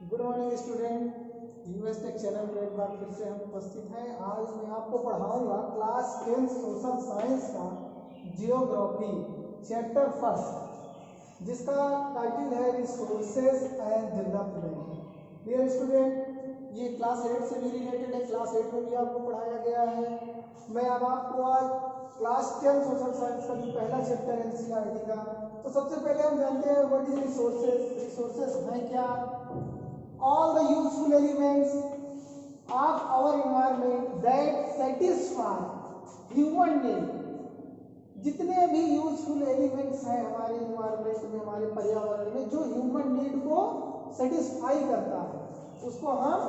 Good morning student. US tech channel पर एक बार फिर से हम उपस्थित हैं। आज मैं आपको पढ़ाऊंगा क्लास 10 सोशल साइंस का जियोग्राफी चैप्टर फर्स्ट, जिसका टाइटल है resources and development. Dear student, ये क्लास 8 से भी रिलेटेड है। क्लास 8 में भी आपको पढ़ाया गया है। मैं अब आपको आज क्लास 10 सोशल साइंस का जो पहला चैप्टर है एनसीईआरटी का, तो सबसे पहले हम जानते हैं व्हाट इज रिसोर्सेज। रिसोर्सेज हैं क्या? all the useful elements of our environment that satisfy human need। जितने भी यूजफुल एलिमेंट्स हैं हमारे इन्वायरमेंट में, हमारे पर्यावरण में, जो ह्यूमन नीड को सेटिस्फाई करता है, उसको हम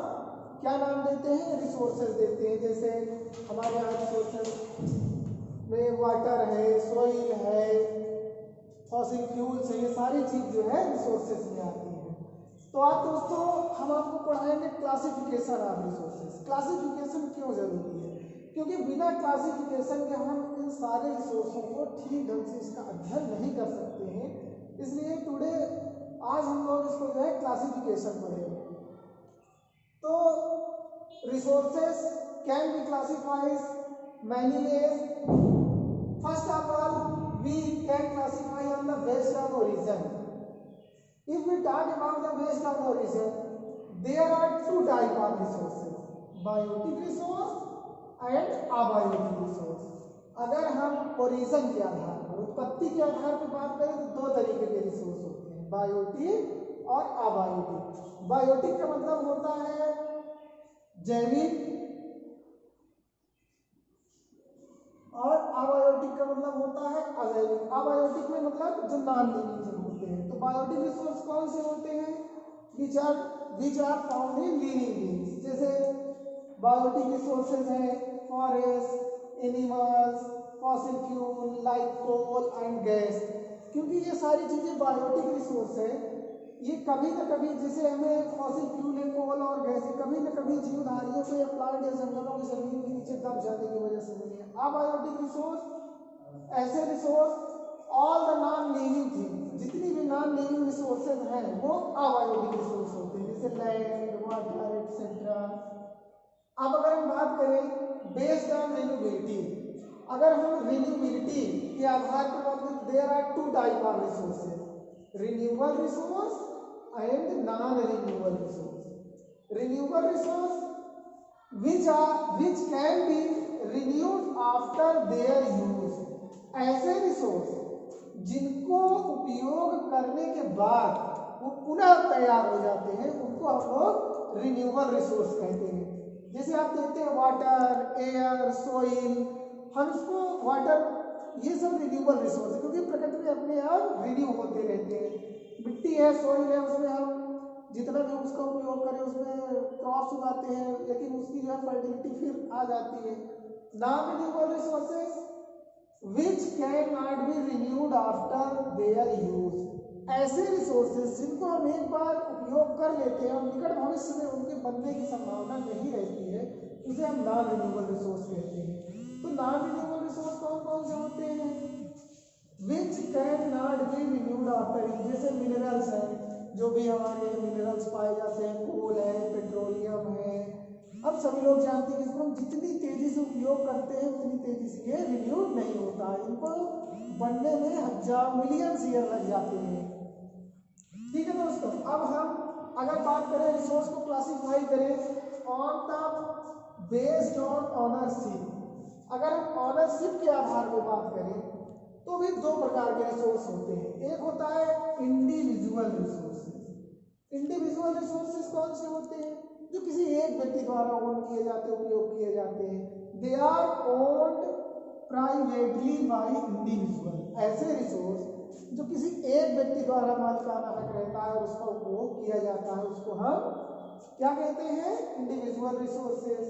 क्या नाम देते हैं? रिसोर्सेज देते हैं। जैसे हमारे यहाँ रिसोर्सेज में वाटर है, सॉइल है, फॉसिल फ्यूल्स है, ये सारी चीज जो है रिसोर्सेज में आती है। तो आज दोस्तों हम आपको पढ़ाएंगे क्लासिफिकेशन ऑफ रिसोर्सेज। क्लासिफिकेशन क्यों जरूरी है? क्योंकि बिना क्लासिफिकेशन के हम इन सारे रिसोर्सों को ठीक ढंग से इसका अध्ययन नहीं कर सकते हैं। इसलिए टुडे आज हम लोग इसको जो है क्लासिफिकेशन पढ़ेंगे। तो resources can be classified many ways. First of all we can classify on the based of origin. If we talk about the based on origin, there are two types of resources, biotic resource and abiotic resource। अगर हम origin के आधार पर, उत्पत्ति के आधार पर बात करें तो दो तरीके के रिसोर्स होते हैं, बायोटिक और अबायोटिक। बायोटिक का मतलब होता है जैविक और अबायोटिक का मतलब होता है अजैविक। अबायोटिक में मतलब जो नॉन लिविंग होते हैं। तो बायोटिक रिसोर्स कौन से होते हैं? Which are found in living beings. जैसे बायोटिक रिसोर्सेज हैं forest, animals, fossil fuel like coal and gas. क्योंकि ये सारी चीजें बायोटिक रिसोर्स है, ये कभी न कभी, जैसे हमें फॉसिल फ्यूल है, कोल और गैस, कभी न कभी जीवधारियों को या प्लांट या जंगलों की जमीन के नीचे दब जाने की वजह से मिले। अबायोटिक रिसोर्स ऐसे resource, all the non living things, जितनी भी नॉन लिविंग रिसोर्सेज हैं वो अबायोटिक रिसोर्स होते हैं, जैसे लैंड, वाटर एक्सेट्रा। अब अगर हम बात करें बेस्ड ऑन रिन्यूएबिलिटी, अगर हम रिन्यूएबिलिटी के आधार पर बात करें, there are two type of resources, renewable resource and non renewable resource. Renewable resource which can be renewed after their use। ऐसे रिसोर्स जिनको उपयोग करने के बाद वो पुनः तैयार हो जाते हैं, उनको हम लोग रिन्यूएबल रिसोर्स कहते हैं। जैसे आप देखते हैं वाटर, एयर, सोइल, हम इसको वाटर, ये सब रिन्यूएबल रिसोर्स है क्योंकि प्रकृति में अपने आप रिन्यू होते रहते हैं। मिट्टी है, सोइल है, उसमें हम जितना भी उसका उपयोग करें, उसमें क्रॉप्स उगाते हैं, लेकिन उसकी जो है फर्टिलिटी फिर आ जाती है। Non renewable resources which cannot be renewed after their use। ऐसे रिसोर्सेज जिनको हम एक बार उपयोग कर लेते हैं और निकट भविष्य में उनके बनने की संभावना नहीं रहती है, उसे हम नॉन रिन्यूएबल रिसोर्स कहते हैं। तो नॉन रिन्यूएबल रिसोर्स कौन कौन से होते हैं? which cannot be renewed after use। जैसे मिनरल्स हैं, जो भी हमारे मिनरल्स पाए जाते हैं, कोल है, पेट्रोलियम है। अब सभी लोग जानते हैं कि इसको हम जितनी तेजी से उपयोग करते हैं उतनी तेजी से ये रिन्यूड नहीं होता है, इनको बनने में हजार मिलियन ईयर लग जाते हैं। ठीक है दोस्तों, अब हम अगर बात करें रिसोर्स को क्लासिफाई करें on the based on ownership. अगर हम ऑनरशिप के आधार पर बात करें तो भी दो प्रकार के रिसोर्स होते हैं। एक होता है इंडिविजुअल रिसोर्सेज। इंडिविजुअल रिसोर्सेज कौन से होते हैं? जो किसी एक व्यक्ति द्वारा ओन किए जाते, उपयोग किए जाते हैं। They are owned privately by individual. ऐसे रिसोर्स जो किसी एक व्यक्ति द्वारा मालिकाना हक रहता है और उसका उपयोग किया जाता है, उसको हम क्या कहते हैं? Individual resources.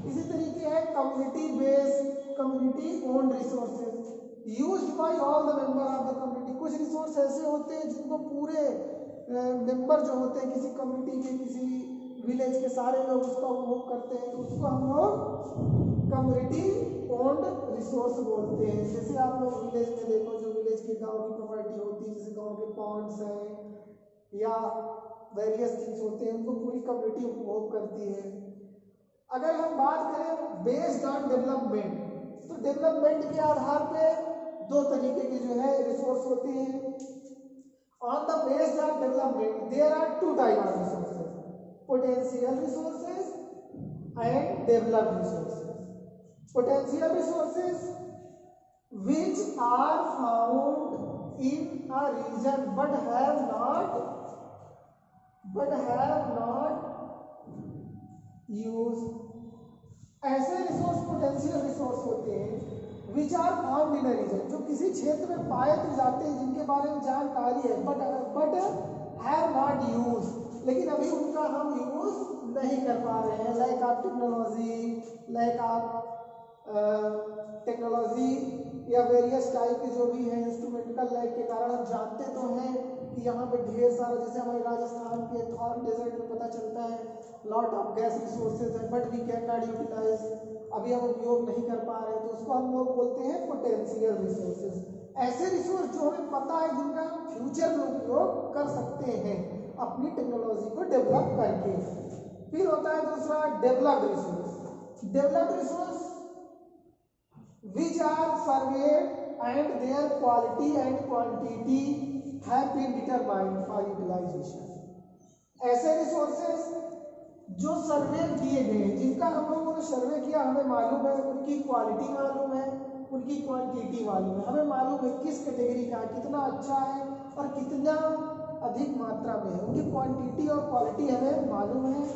इसी तरीके है community based, community owned resources used by all the member of the community. कुछ रिसोर्स ऐसे होते हैं जिनको पूरे मेंबर जो होते हैं किसी कम्युनिटी के, किसी विलेज के सारे लोग उसका उपभोग करते हैं, तो उसको हम लोग कम्युनिटी ओन्ड रिसोर्स बोलते हैं। जैसे आप लोग विलेज में देखो, जो विलेज के गांव की प्रॉपर्टी होती है, जैसे गांव के पॉन्ड्स हैं या वेरियस थिंग्स होते हैं, उनको पूरी कम्युनिटी उपभोग करती है। अगर हम बात करें बेस्ड ऑन डेवलपमेंट, तो डेवलपमेंट के आधार पे दो तरीके के जो है रिसोर्स होते हैं। On the based of development there are two type of resources, potential resources and developed resources. Potential resources which are found in a region but have not used। ऐसे रिसोर्स पोटेंशियल रिसोर्स होते हैं which are found in a region, जो किसी क्षेत्र में पाए तो जाते हैं, जिनके बारे में जानकारी है, बट हैव नॉट यूज, लेकिन अभी उनका हम यूज नहीं कर पा रहे हैं। Like of technology, like of technology या वेरियस टाइप के जो भी हैं इंस्ट्रूमेंटिकल लैग के कारण हम जानते तो हैं कि यहाँ पे ढेर सारा, जैसे हमारे राजस्थान के थॉर डेजर्ट में पता चलता है लॉट ऑफ गैस रिसोर्सेज है, but we can not utilize, अभी हम उपयोग नहीं कर पा रहे हैं, तो उसको हम लोग बोलते हैं पोटेंशियल रिसोर्सेज। ऐसे रिसोर्स जो हमें पता है जिनका हम फ्यूचर में उपयोग कर सकते हैं अपनी टेक्नोलॉजी को डेवलप करके। फिर होता है दूसरा developed resource. Developed resource which are surveyed and their quality and quantity have been determined for utilization। ऐसे रिसोर्सेज जो सर्वे किए गए, जिनका हम लोगों ने सर्वे किया, हमें मालूम है, उनकी क्वालिटी मालूम है, उनकी क्वांटिटी मालूम है, हमें मालूम है किस कैटेगरी का कितना अच्छा है और कितना अधिक मात्रा में है, उनकी क्वांटिटी और क्वालिटी हमें मालूम है।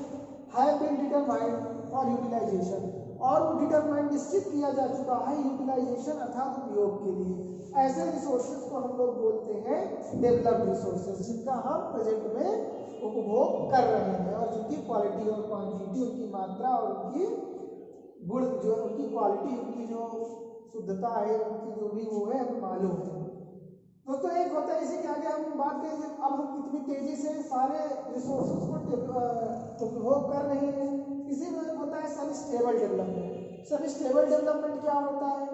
Have been determined for utilization, और वो डिटरमाइंड निश्चित किया जा चुका है यूटिलाइजेशन अर्थात उपयोग के लिए। ऐसे रिसोर्सेज को हम लोग बोलते हैं डेवलप्ड रिसोर्सेज, जिनका हम प्रेजेंट में उपभोग कर रहे हैं और जिनकी क्वालिटी और क्वांटिटी, उनकी मात्रा और उनकी गुण, जो उनकी क्वालिटी, उनकी जो शुद्धता है, उनकी जो भी वो है हमें मालूम है। दोस्तों एक होता है, इसी के आगे हम बात करेंगे, अब हम कितनी तेजी से सारे रिसोर्सेज को उपभोग कर रहे हैं। इसी में होता है semi stable development. Semi stable development क्या होता है?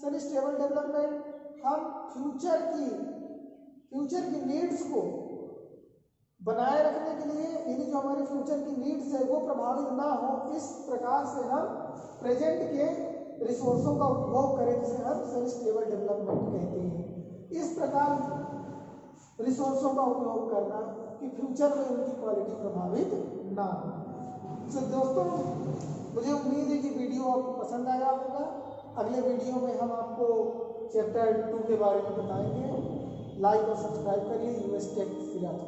सेमी स्टेबल डेवलपमेंट हम फ्यूचर की नीड्स को बनाए रखने के लिए, यानी जो हमारे फ्यूचर की नीड्स है वो प्रभावित ना हो, इस प्रकार से हम प्रेजेंट के रिसोर्सों का उपभोग करें, जिसे हम सेमी स्टेबल डेवलपमेंट कहते हैं। इस प्रकार रिसोर्सों का उपयोग करना कि फ्यूचर में उनकी क्वालिटी प्रभावित ना हो। तो दोस्तों मुझे उम्मीद है कि वीडियो आपको पसंद आया होगा। अगले वीडियो में हम आपको चैप्टर 2 के बारे में बताएंगे। लाइक और सब्सक्राइब करिए। US tech Siraj.